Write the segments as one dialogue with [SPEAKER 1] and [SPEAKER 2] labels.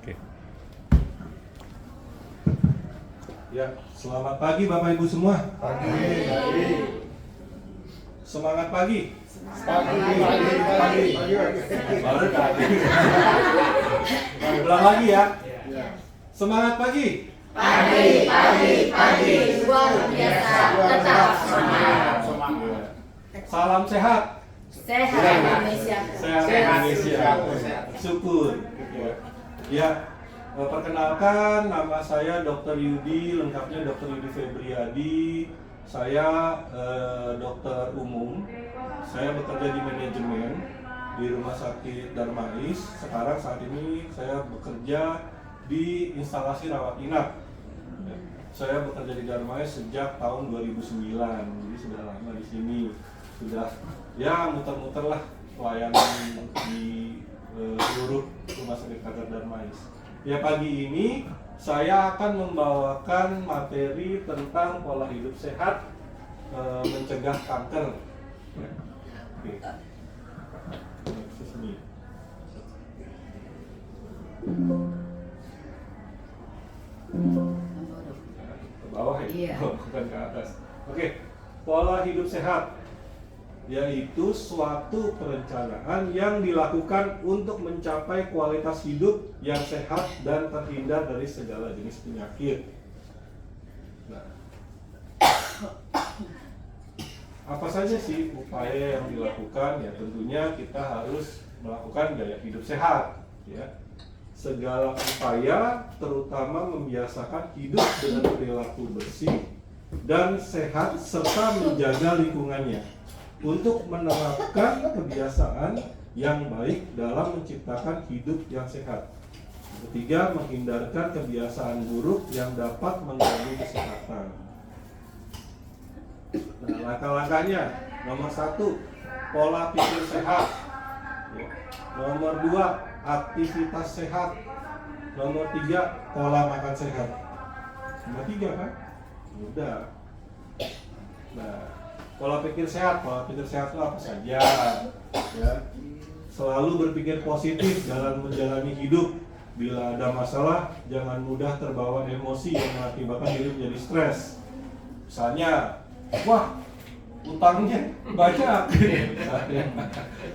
[SPEAKER 1] Oke.
[SPEAKER 2] Ya, selamat pagi Bapak Ibu semua.
[SPEAKER 3] Pagi.
[SPEAKER 2] Semangat pagi.
[SPEAKER 3] Pagi.
[SPEAKER 2] Baru pagi. Ulang lagi ya. Semangat pagi.
[SPEAKER 4] Pagi, luar biasa, tetap semangat.
[SPEAKER 2] Salam sehat.
[SPEAKER 4] Sehat Indonesia.
[SPEAKER 2] Sehat Indonesia. Syukur. Ya, perkenalkan nama saya Dr. Yudi, lengkapnya Dr. Yudi Febriadi. Saya dokter umum. Saya bekerja di manajemen di Rumah Sakit Darmais. Sekarang saat ini saya bekerja di instalasi rawat inap. Saya bekerja di Darmais sejak tahun 2009, jadi sudah lama di sini. Sudah ya muter-muter lah pelayanan di seluruh Rumah Sakit Kanker Darmais. Ya, pagi ini saya akan membawakan materi tentang pola hidup sehat mencegah kanker. Ya. Oke. Sini. Ke bawah ya?
[SPEAKER 4] Iya.
[SPEAKER 2] Bukan ke atas. Oke. Pola hidup sehat yaitu suatu perencanaan yang dilakukan untuk mencapai kualitas hidup yang sehat dan terhindar dari segala jenis penyakit. Nah, apa saja sih upaya yang dilakukan? Ya tentunya kita harus melakukan gaya hidup sehat, ya. Segala upaya terutama membiasakan hidup dengan perilaku bersih dan sehat serta menjaga lingkungannya untuk menerapkan kebiasaan yang baik dalam menciptakan hidup yang sehat. Ketiga, menghindarkan kebiasaan buruk yang dapat mengganggu kesehatan. Nah, langkah-langkahnya: nomor 1, pola pikir sehat. Nomor 2, aktivitas sehat. Nomor 3, pola makan sehat. Nomor 3 kan? Udah. Nah, pola pikir sehat itu apa saja? Ya. Selalu berpikir positif dalam menjalani hidup. Bila ada masalah, jangan mudah terbawa emosi yang mengakibatkan diri menjadi stres. Misalnya, wah, utangnya banyak,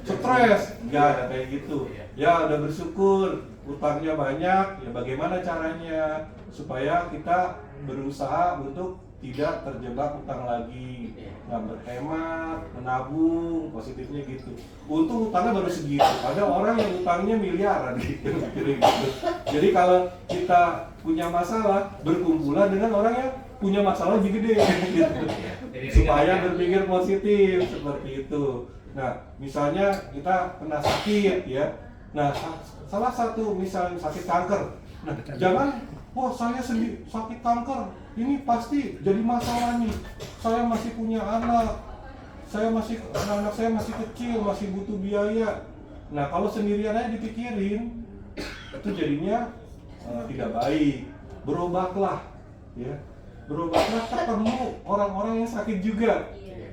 [SPEAKER 2] stres, nggak ada kayak gitu. Ya, udah bersyukur, utangnya banyak. Ya, bagaimana caranya supaya kita berusaha untuk tidak terjebak utang lagi, nggak berhemat, menabung, positifnya gitu. Untung utangnya baru segitu. Ada orang yang utangnya miliaran gitu. Jadi kalau kita punya masalah, berkumpulan dengan orang yang punya masalah lebih gede gitu. Supaya berpikir positif seperti itu. Nah, misalnya kita kena sakit ya. Nah, salah satu misalnya sakit kanker. Nah, jangan, wah saya sendiri sakit kanker, ini pasti jadi masalah nih. Saya masih punya anak saya masih kecil, masih butuh biaya. Nah, kalau sendirian aja dipikirin, itu jadinya tidak baik. Berobatlah, ya. Berobatlah, ketemu orang-orang yang sakit juga,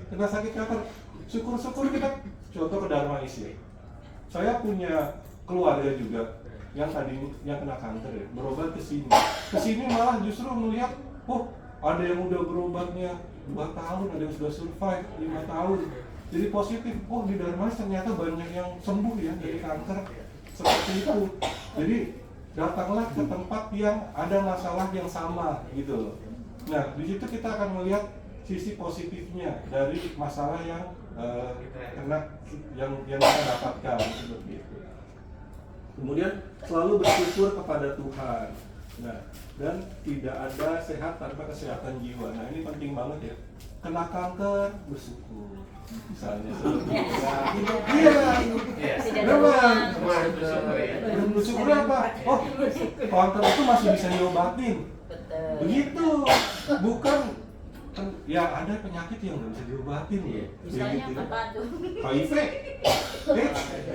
[SPEAKER 2] kena sakit kanker. Syukur-syukur kita contoh ke Darmais ya. Saya punya keluarga juga yang kena kanker ya, berobat ke sini malah justru melihat, oh ada yang udah berobatnya 2 tahun, ada yang sudah survive 5 tahun. Jadi positif, oh di Darmais ternyata banyak yang sembuh ya dari kanker seperti itu. Jadi datanglah ke tempat yang ada masalah yang sama gitu loh. Nah, di situ kita akan melihat sisi positifnya dari masalah yang yang kita dapatkan seperti itu. Kemudian selalu bersyukur kepada Tuhan. Nah, dan tidak ada sehat tanpa kesehatan jiwa. Nah, ini penting banget ya. Kena kanker, bersyukur. Misalnya seperti itu. Memang. Bersyukur apa? Oh, kanker itu masih bisa diobatin. Begitu. Bukan ya ada penyakit yang nggak bisa diobatin ya.
[SPEAKER 4] Misalnya apa tuh?
[SPEAKER 2] HIV.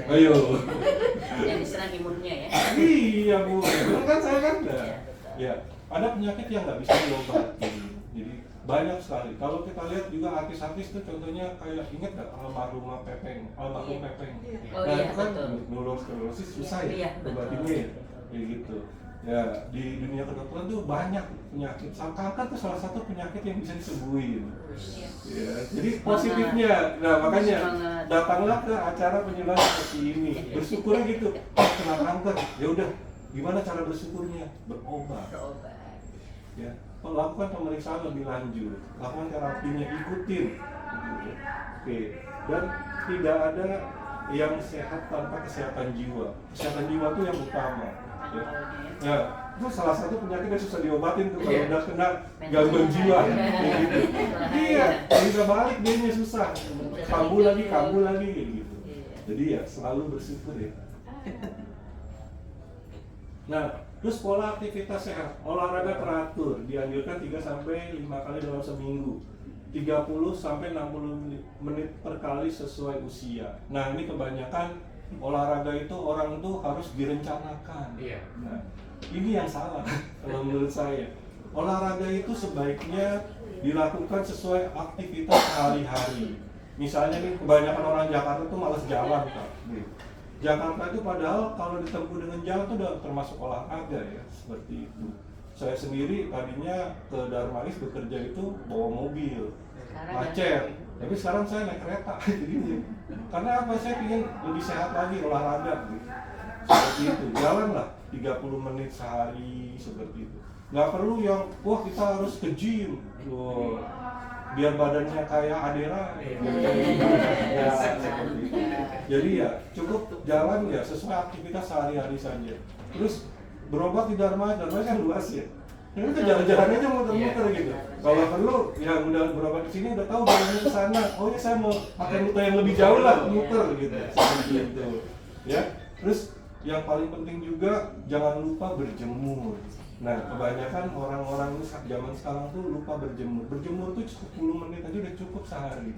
[SPEAKER 2] Ayo.
[SPEAKER 4] Yang diserang imunnya ya.
[SPEAKER 2] Iya Bu, betul kan saya kan? Ya, ada penyakit yang nggak bisa diobatin. Jadi banyak sekali. Kalau kita lihat juga artis-artis itu contohnya kayak, ingat nggak almarhum Pepeng?
[SPEAKER 4] Oh,
[SPEAKER 2] Nah
[SPEAKER 4] iya,
[SPEAKER 2] itu kan
[SPEAKER 4] betul.
[SPEAKER 2] neurosklerosis susah
[SPEAKER 4] Iya,
[SPEAKER 2] ya
[SPEAKER 4] betul.
[SPEAKER 2] obatinnya ya. kayak gitu. Ya di dunia kedokteran tuh banyak penyakit. Kanker tuh salah satu penyakit yang bisa disembuhin. Ya, jadi positifnya, nah makanya datanglah ke acara penyuluhan seperti ini. Bersyukurnya gitu, kena kanker, ya udah. Gimana cara bersyukurnya? Berobat. Ya, lakukan pemeriksaan lebih lanjut, lakukan terapinya, ikutin. Gitu. Oke, dan tidak ada yang sehat tanpa kesehatan jiwa. Kesehatan jiwa itu yang utama. Ya. Ya, itu salah satu penyakit yang susah diobatin tuh kalau udah kena gangguan jiwa. Ya, gitu. Iya, bisa balik dia susah. Kambuh lagi gitu. Jadi ya selalu bersyukur ya. Nah, terus pola aktivitas sehat, olahraga teratur, dianjurkan 3-5 kali dalam seminggu, 30-60 menit per kali sesuai usia. Nah, ini kebanyakan olahraga itu orang tuh harus direncanakan.
[SPEAKER 3] Iya.
[SPEAKER 2] Nah, ini yang salah kalau menurut saya. Olahraga itu sebaiknya dilakukan sesuai aktivitas sehari-hari. Misalnya nih, kebanyakan orang Jakarta tuh malas jalan, Pak. Jakarta itu padahal kalau ditempuh dengan jalan itu udah termasuk olahraga ya, seperti itu. Saya sendiri tadinya ke Darmais bekerja itu bawa mobil, macet. Tapi sekarang saya naik kereta, jadi karena apa? Saya ingin lebih sehat lagi olahraga, gitu. Seperti itu. Jalanlah 30 menit sehari seperti itu. Nggak perlu yang wah kita harus ke gym, biar badannya kayak Adera. Ya, seperti itu. Jadi ya cukup jalan ya sesuai aktivitas sehari-hari saja. Terus berobat di Darmais kan luas ya. Ini tuh jalan-jalan aja muter-muter gitu. Kalau perlu yang udah berobat di sini udah tahu jalannya ke sana. Oh ya saya mau pakai rute yang lebih jauh lah, muter gitu. Seperti itu. Ya. Terus yang paling penting juga jangan lupa berjemur. Nah, kebanyakan orang-orang zaman sekarang tuh lupa berjemur. Berjemur tuh 10 menit aja udah cukup sehari.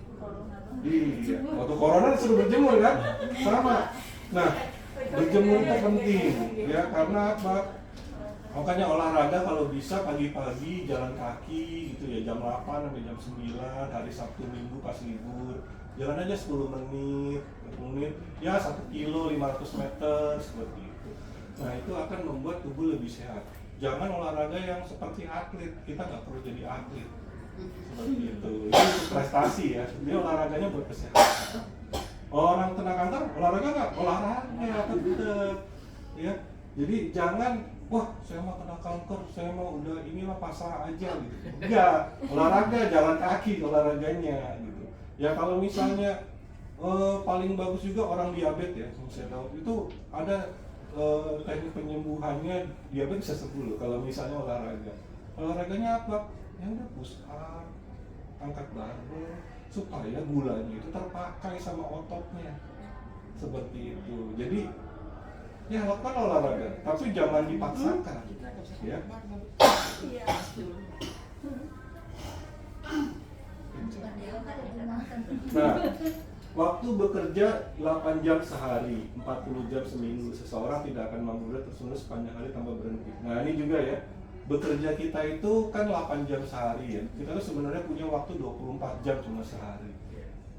[SPEAKER 2] Iya, waktu corona disuruh berjemur kan? Sama. Nah, berjemur itu penting ya karena apa? Makanya olahraga kalau bisa pagi-pagi jalan kaki gitu ya jam 8 sampai jam 9, hari Sabtu Minggu pas libur. Jalan aja 10 menit, 20 menit, ya 1 kilo 500 meter seperti itu. Nah, itu akan membuat tubuh lebih sehat. Jangan olahraga yang seperti atlet, kita nggak perlu jadi atlet seperti itu prestasi ya, dia olahraganya buat kesehatan. Orang kena kanker olahraga nggak? Olahraga tetap ya. Jadi jangan wah saya mau kena kanker, saya mau udah inilah pasrah aja gitu. Enggak, olahraga jalan kaki olahraganya gitu. Ya kalau misalnya paling bagus juga orang diabetes ya, saya tahu itu ada teknik penyembuhannya diabetes bisa sembuh kalau misalnya olahraga. Olahraganya apa? Ya udah push up, angkat barbel supaya gulanya itu terpakai sama ototnya. Seperti itu. Jadi ya lakukan olahraga, tapi jangan dipaksakan. Ya. Nah, waktu bekerja 8 jam sehari, 40 jam seminggu. Seseorang tidak akan mampu terus sepanjang hari tanpa berhenti. Nah, ini juga ya. Bekerja kita itu kan 8 jam sehari ya. Kita tuh sebenarnya punya waktu 24 jam cuma sehari.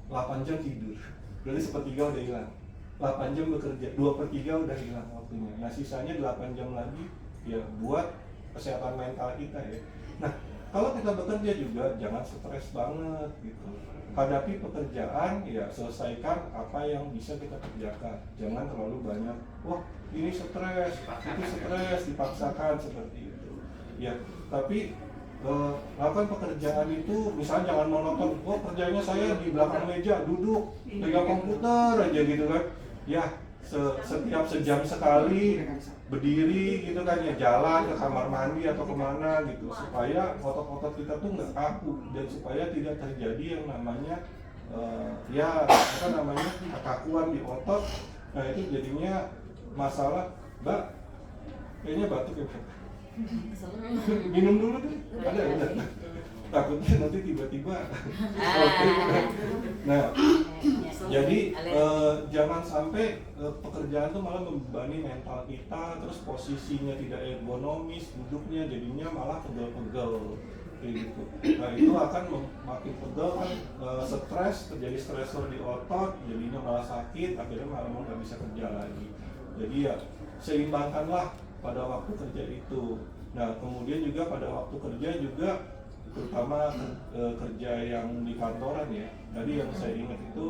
[SPEAKER 2] 8 jam tidur. Berarti sepertiga udah hilang. 8 jam bekerja, 2/3 udah hilang waktunya. Nah, sisanya 8 jam lagi ya buat kesehatan mental kita ya. Nah, kalau kita bekerja juga jangan stres banget gitu. Hadapi pekerjaan, ya selesaikan apa yang bisa kita kerjakan. Jangan terlalu banyak, wah ini stres, itu stres, dipaksakan seperti itu. Ya, tapi lakukan pekerjaan itu, misalnya jangan monoton, oh kerjanya saya di belakang meja, duduk, pegang komputer aja gitu kan. Ya, setiap sejam sekali berdiri gitu kan ya, jalan ke kamar mandi atau kemana gitu supaya otot-otot kita tuh nggak kaku dan supaya tidak terjadi yang namanya ya apa namanya kekakuan di otot. Nah itu jadinya masalah. Mbak kayaknya batuk ya Mbak. Minum dulu deh, ada takutnya nanti tiba-tiba. Nah jadi jangan sampai pekerjaan tuh malah membebani mental kita, terus posisinya tidak ergonomis, duduknya jadinya malah pegel-pegel kayak gitu. Nah itu akan makin pegel kan, stres, terjadi stresor di otot, jadinya malah sakit, akhirnya malah nggak bisa kerja lagi. Jadi ya seimbangkanlah pada waktu kerja itu. Nah, kemudian juga pada waktu kerja juga, terutama kerja yang di kantoran ya, tadi yang saya ingat itu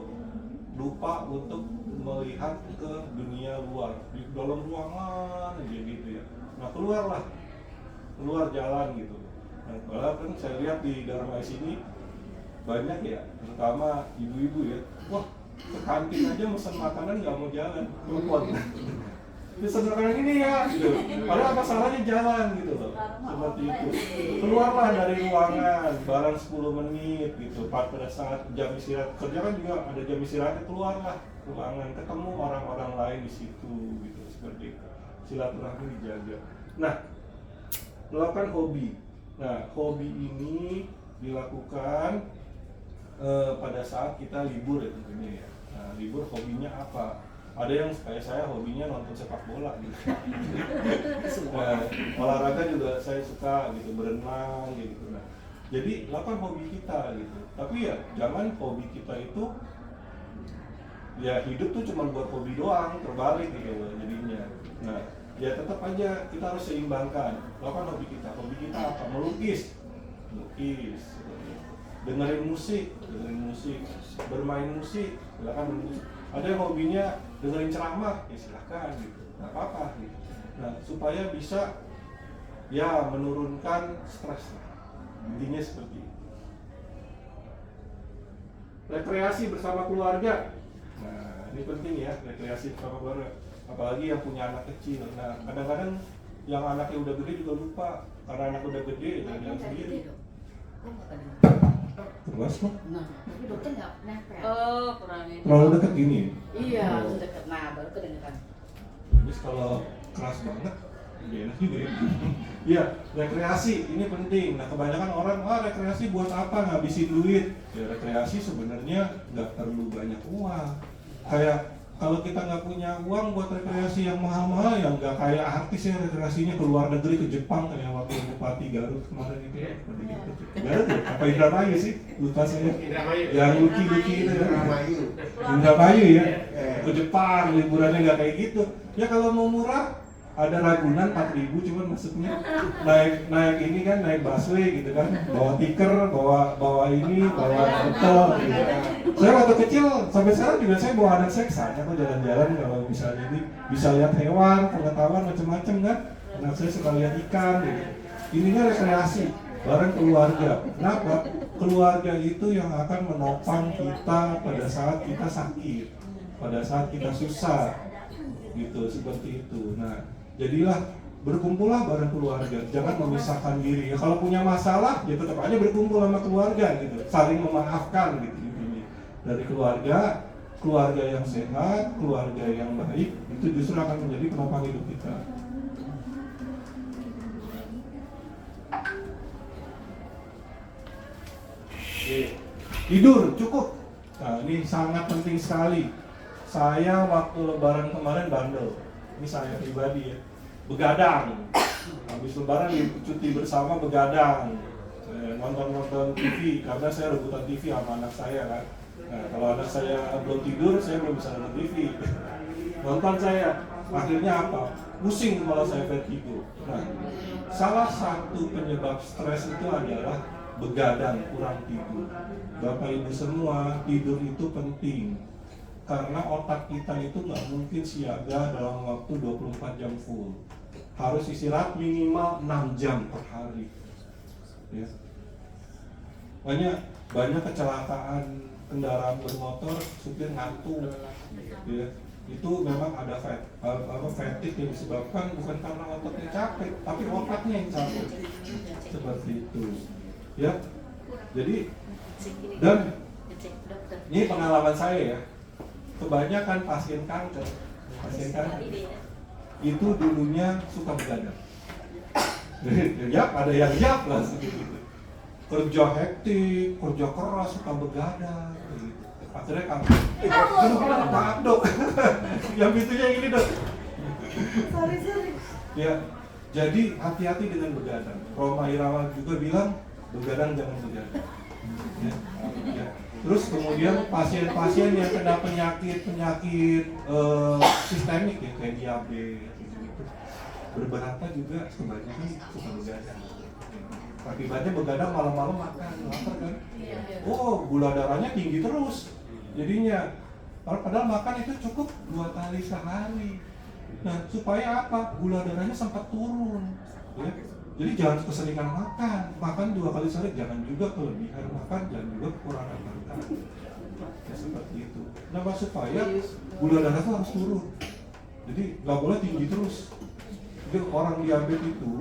[SPEAKER 2] lupa untuk melihat ke dunia luar, di dalam ruangan aja gitu ya. Nah, keluar jalan gitu. Nah, padahal kan saya lihat di Dharma sini banyak ya, terutama ibu-ibu ya, wah ke kantin aja pesan makanan nggak mau jalan, telepon. Pesan makanan ini ya, gitu. Padahal apa salahnya jalan gitu loh, seperti itu. Keluarlah dari ruangan, barang 10 menit gitu. Pada saat jam istirahat kerja kan juga ada jam istirahatnya, keluarlah ruangan, ketemu orang-orang lain di situ gitu, seperti itu. Silaturahmi dijaga. Nah, melakukan hobi. Nah, hobi ini dilakukan pada saat kita libur ya tentunya ya. Nah, libur hobinya apa? Ada yang kayak saya hobinya nonton sepak bola gitu. Nah, olahraga juga saya suka gitu, berenang gitu. Nah, jadi lakukan hobi kita gitu. Tapi ya jangan hobi kita itu ya hidup tuh cuma buat hobi doang, terbalik gitu loh jadinya. Nah, ya tetap aja kita harus seimbangkan. Lakukan hobi kita. Hobi kita apa? Melukis. Dengerin musik, bermain musik, silakan musik. Ada yang hobinya dengerin ceramah, ya silakan gitu, nggak apa-apa gitu. Nah, supaya bisa ya menurunkan stres lah. Intinya seperti itu. Rekreasi bersama keluarga. Nah, ini penting ya, rekreasi bersama keluarga. Apalagi yang punya anak kecil. Nah, kadang-kadang yang anaknya udah gede juga lupa, karena anak udah gede jalan sendiri. Terus kok?
[SPEAKER 4] Nah, tapi dokter nggak nempel. Kurang ini.
[SPEAKER 2] Terlalu dekat gini.
[SPEAKER 4] Iya, harus dekat. Nah, baru kedengeran.
[SPEAKER 2] Habis kalau keras banget, lebih enak juga ya. Iya, rekreasi ini penting. Nah, kebanyakan orang, rekreasi buat apa? Ngabisin duit. Ya, rekreasi sebenarnya nggak perlu banyak uang. Kayak kalau kita nggak punya uang buat rekreasi yang mahal-mahal, ya nggak kayak artis ya rekreasinya ke luar negeri, ke Jepang kayak waktu Bupati Garut kemarin itu ya. Garut ya? Apa Indramayu sih? Lupa saya. Yang Luki itu ya. Indramayu ya. Ke Jepang liburannya nggak kayak gitu. Ya kalau mau murah ada Ragunan 4.000 cuman masuknya naik ini kan, naik busway gitu kan, bawa tiker, bawa ini, bawa hotel gitu. Saya waktu kecil sampai sekarang juga saya bawa anak saya kesana kok jalan-jalan, kalau misalnya ini bisa lihat hewan, pengetahuan macam-macam kan. Anak saya suka lihat ikan gitu. Ininya rekreasi bareng keluarga. Kenapa? Keluarga itu yang akan menopang kita pada saat kita sakit, pada saat kita susah gitu, seperti itu. Nah, jadilah berkumpullah bareng keluarga, jangan memisahkan diri. Ya, kalau punya masalah, ya tetap aja berkumpul sama keluarga gitu, saling memaafkan gitu intinya. Dari keluarga yang sehat, keluarga yang baik, itu justru akan menjadi penopang hidup kita. Tidur cukup. Nah, ini sangat penting sekali. Saya waktu lebaran kemarin bandel. Ini saya pribadi ya, begadang. Habis lebaran cuti bersama begadang. Saya nonton TV karena saya rebutan TV sama anak saya kan. Nah, kalau anak saya belum tidur, saya belum bisa nonton TV. Nonton saya, akhirnya apa? Pusing kepala saya, vertigo. Nah, salah satu penyebab stres itu adalah begadang, kurang tidur. Bapak Ibu semua, tidur itu penting. Karena otak kita itu nggak mungkin siaga dalam waktu 24 jam full. Harus istirahat minimal 6 jam per hari. Ya. Banyak kecelakaan kendaraan bermotor, supir ngantuk. Ya. Itu memang ada fatigue yang disebabkan bukan karena otaknya capek, tapi otaknya yang capek. Seperti itu. Ya. Jadi, dan ini pengalaman saya ya. Kebanyakan pasien kanker itu dulunya suka begadang. Ya, ada yang lah gitu. Kerja hektik, kerja keras, suka begadang gitu. Akhirnya kanker. Maaf dok, yang pintunya ini dok. Sorry. Ya, jadi hati-hati dengan begadang. Roma Irawan juga bilang begadang jangan begadang. Ya. Terus kemudian pasien-pasien yang kena penyakit sistemik ya, kayak diabetes gitu. beberapa juga kebanyakan suka begadang. Akibatnya begadang malam-malam makan, lapar kan? Oh, gula darahnya tinggi terus. Jadinya, padahal makan itu cukup 2 kali sehari. Nah, supaya apa? Gula darahnya sempat turun. Ya. Jadi jangan keseringan makan 2 kali sehari, jangan juga kelebihan makan, jangan juga kekurangan makan. Ya, seperti itu. Nah, supaya gula darah itu harus turun. Jadi nggak boleh tinggi terus. Jadi orang diabetes itu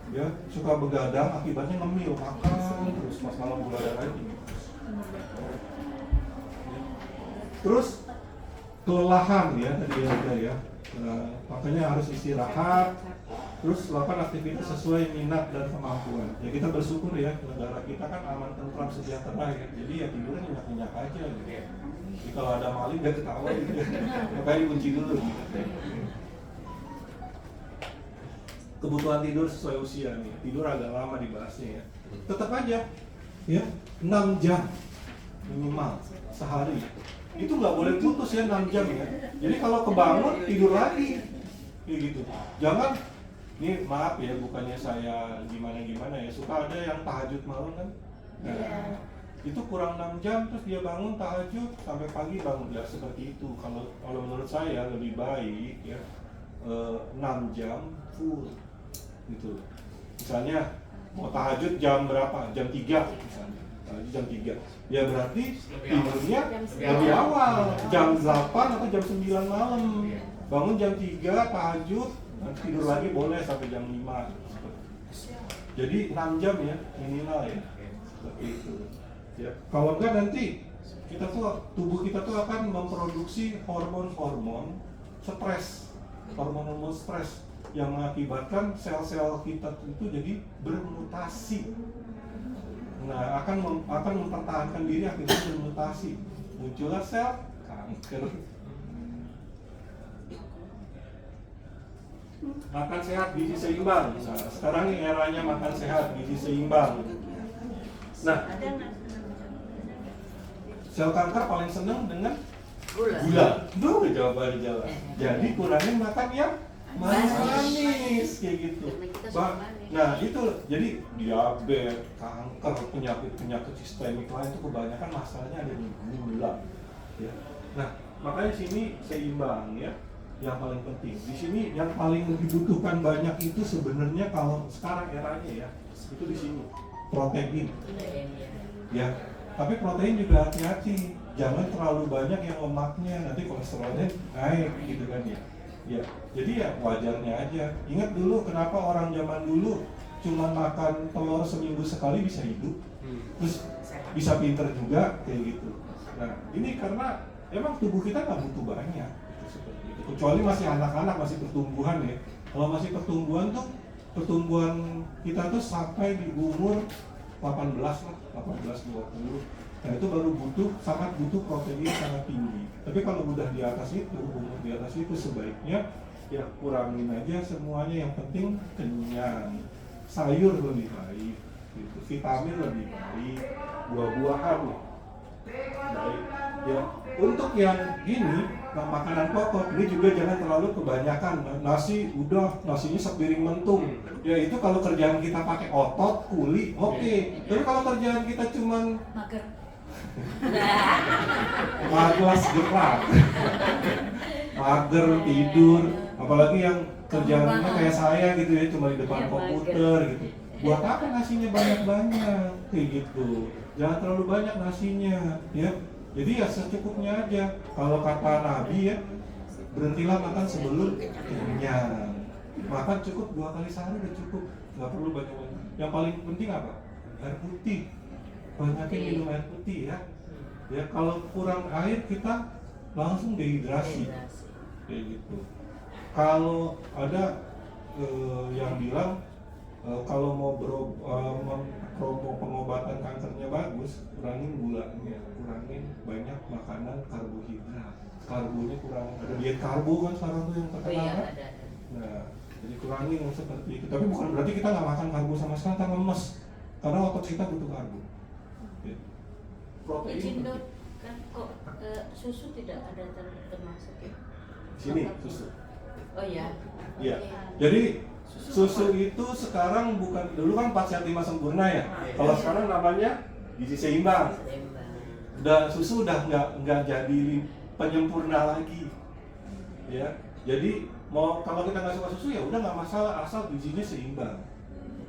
[SPEAKER 2] ya suka begadang, akibatnya ngemil, makan terus pas malam gula darahnya tinggi. Terus kelelahan ya tadi ada ya. Nah, makanya harus istirahat. Terus lakukan aktivitas sesuai minat dan kemampuan. Ya kita bersyukur ya negara kita kan aman, tentram, sejahtera ya. Jadi ya tidurnya nyenyak-nyenyak aja gitu. Jadi kalau ada maling gak ketawa gitu. Makanya dikunci dulu gitu. Kebutuhan tidur sesuai usia nih. Tidur agak lama dibahasnya ya. Tetap aja ya 6 jam minimal sehari. Itu nggak boleh putus ya 6 jam ya. Jadi kalau kebangun tidur lagi kayak gitu. Jangan, ini maaf ya bukannya saya gimana-gimana ya, suka ada yang tahajud malam kan. Nah, itu kurang 6 jam terus dia bangun tahajud sampai pagi bangun, ya seperti itu. Kalau menurut saya lebih baik ya 6 jam full gitu. Misalnya mau tahajud jam berapa? Jam 3 misalnya. Jam 3. Ya berarti tidurnya lebih awal, jam 8 atau jam 9 malam. Bangun jam 3 tahajud, nanti tidur lagi boleh sampai jam 5. Jadi 6 jam ya minimal ya. Seperti itu. Ya, kalau enggak nanti tubuh kita tuh akan memproduksi hormon-hormon stres, hormon-hormon stres yang mengakibatkan sel-sel kita itu jadi bermutasi. Nah, akan mempertahankan diri akhirnya bermutasi. Muncullah sel kanker. Makan sehat, gizi seimbang. Nah, sekarang ini eranya makan sehat, gizi seimbang. Nah, sel kanker paling senang dengan gula. Duh, jawabannya jelas. Jadi kurangin makan yang manis kayak gitu. Nah itu jadi diabetes, kanker, penyakit sistemik lain itu kebanyakan masalahnya ada di gula. Ya. Nah makanya sini seimbang ya, yang paling penting. Di sini yang paling dibutuhkan banyak itu sebenarnya kalau sekarang eranya ya itu di sini protein. Ya, tapi protein juga hati-hati, jangan terlalu banyak yang lemaknya, nanti kolesterolnya naik gitu kan ya. Ya, jadi ya wajarnya aja. Ingat dulu kenapa orang zaman dulu cuma makan telur seminggu sekali bisa hidup, terus bisa pinter juga kayak gitu. Nah, ini karena emang tubuh kita nggak butuh banyak, seperti itu. Kecuali masih anak-anak, masih pertumbuhan ya. Kalau masih pertumbuhan tuh, pertumbuhan kita tuh sampai di umur 18 lah, 18-20. Nah itu baru sangat butuh protein sangat tinggi. Tapi kalau udah di atas itu, umur di atas itu sebaiknya ya kurangin aja semuanya. Yang penting kenyang, sayur lebih baik, gitu. Vitamin lebih baik, buah-buahan baik. Ya untuk yang gini, makanan pokok ini juga jangan terlalu kebanyakan. Nasi udah, nasinya sepiring mentung. Ya itu kalau kerjaan kita pakai otot, kuli, oke. Tapi kalau kerjaan kita cuman malas gerak, mager, tidur, apalagi yang kerjaannya kayak saya gitu ya, cuma di depan komputer gitu. Buat apa nasinya banyak-banyak kayak gitu? Jangan terlalu banyak nasinya, ya. Jadi ya secukupnya aja. Kalau kata Nabi ya, berhentilah makan sebelum kenyang. Makan cukup 2 kali sehari udah cukup, nggak perlu banyak-banyak. Yang paling penting apa? Air putih. Banyakin minum air putih ya. Ya kalau kurang air kita langsung dehidrasi kayak gitu. Kalau ada yang bilang kalau mau pengobatan kankernya bagus, kurangin gulanya, kurangin banyak makanan karbohidrat. Karbonya kurang, ada diet karbo kan sekarang tuh yang terkenal kan. Nah, jadi kurangin yang seperti itu. Tapi bukan berarti kita nggak makan karbo sama sekali, kita lemes. Karena otot kita butuh karbo.
[SPEAKER 4] Protein kan kok susu tidak ada termasuk ya?
[SPEAKER 2] Sini susu.
[SPEAKER 4] Oh ya.
[SPEAKER 2] Iya. Jadi Susu itu sekarang bukan, dulu kan 4 sehat 5 sempurna ya. Kalau sekarang namanya gizi seimbang. Dan susu udah nggak jadi penyempurna lagi. Ya. Jadi kalau kita nggak suka susu ya udah nggak masalah asal gizinya seimbang.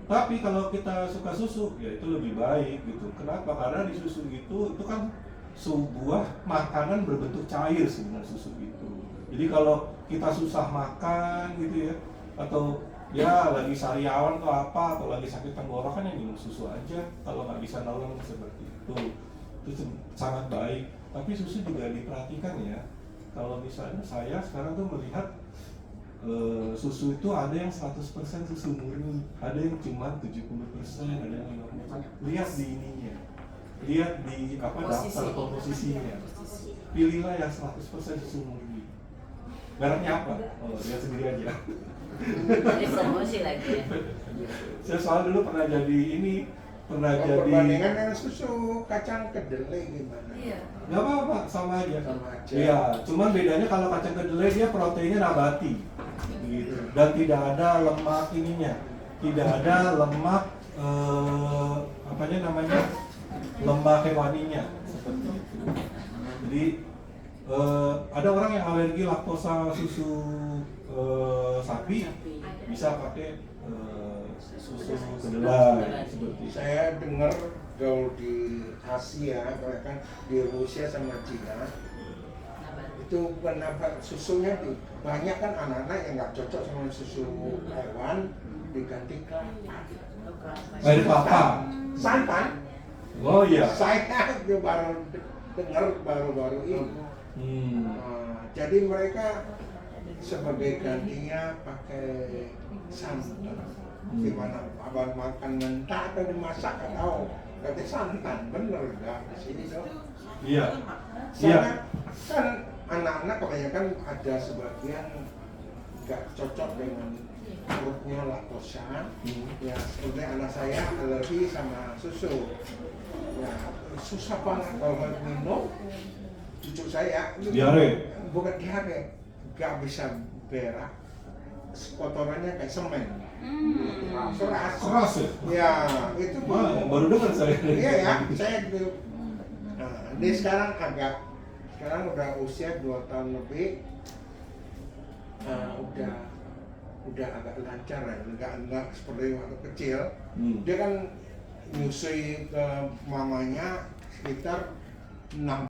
[SPEAKER 2] Tapi kalau kita suka susu ya itu lebih baik gitu. Kenapa? Karena di susu itu kan sebuah makanan berbentuk cair sebenarnya susu itu. Jadi kalau kita susah makan gitu ya, atau ya lagi sariawan atau apa, atau lagi sakit tenggorokan ya minum susu aja. Kalau nggak bisa nolong seperti itu sangat baik. Tapi susu juga diperhatikan ya. Kalau misalnya saya sekarang tuh melihat susu itu ada yang 100% susu murni, ada yang cuma 70%, ada yang 50%. Lihat di ininya, lihat di daftar komposisinya. Pilihlah yang 100% susu murni. Mereknya apa? Oh, lihat sendiri aja.
[SPEAKER 4] Jadi promosi lagi ya.
[SPEAKER 2] Saya soal dulu pernah jadi
[SPEAKER 3] Perbandingan dengan susu kacang kedelai gimana?
[SPEAKER 4] Iya.
[SPEAKER 2] nggak apa-apa, sama aja.
[SPEAKER 3] Sama aja.
[SPEAKER 2] Iya, cuman bedanya kalau kacang kedelai dia proteinnya nabati, gitu. Dan tidak ada lemak ininya, tidak ada lemak lemak hewaninya seperti itu. Jadi ada orang yang alergi laktosa susu sapi bisa pakai susu kedelai seperti itu.
[SPEAKER 3] Saya dengar gaul di Asia, bahkan di Rusia sama Cina, itu kenapa susunya banyak kan anak-anak yang nggak cocok sama susu hewan diganti kelapa.
[SPEAKER 2] Air kelapa.
[SPEAKER 3] Santan.
[SPEAKER 2] Oh iya.
[SPEAKER 3] Saya baru dengar baru-baru ini. Jadi mereka sebagai gantinya pakai santan. Gimana? Abang makan mentah atau dimasak atau pakai santan? Bener nggak di sini dong?
[SPEAKER 2] Iya.
[SPEAKER 3] Soalnya kan anak-anak kebanyakan ada sebagian nggak cocok dengan produknya laktosa. Ya seperti anak saya alergi sama susu. Ya susah banget kalau minum. Cucu saya
[SPEAKER 2] Diare.
[SPEAKER 3] bukan diare, nggak bisa berak, kotorannya kayak semen.
[SPEAKER 2] Keras ya?
[SPEAKER 3] Ya itu
[SPEAKER 2] Baru dengar saya.
[SPEAKER 3] iya ya, saya dulu. Nah, dia sekarang udah usia 2 tahun lebih, udah agak lancar ya, nggak seperti waktu kecil. Dia kan nyusui ke mamanya sekitar 6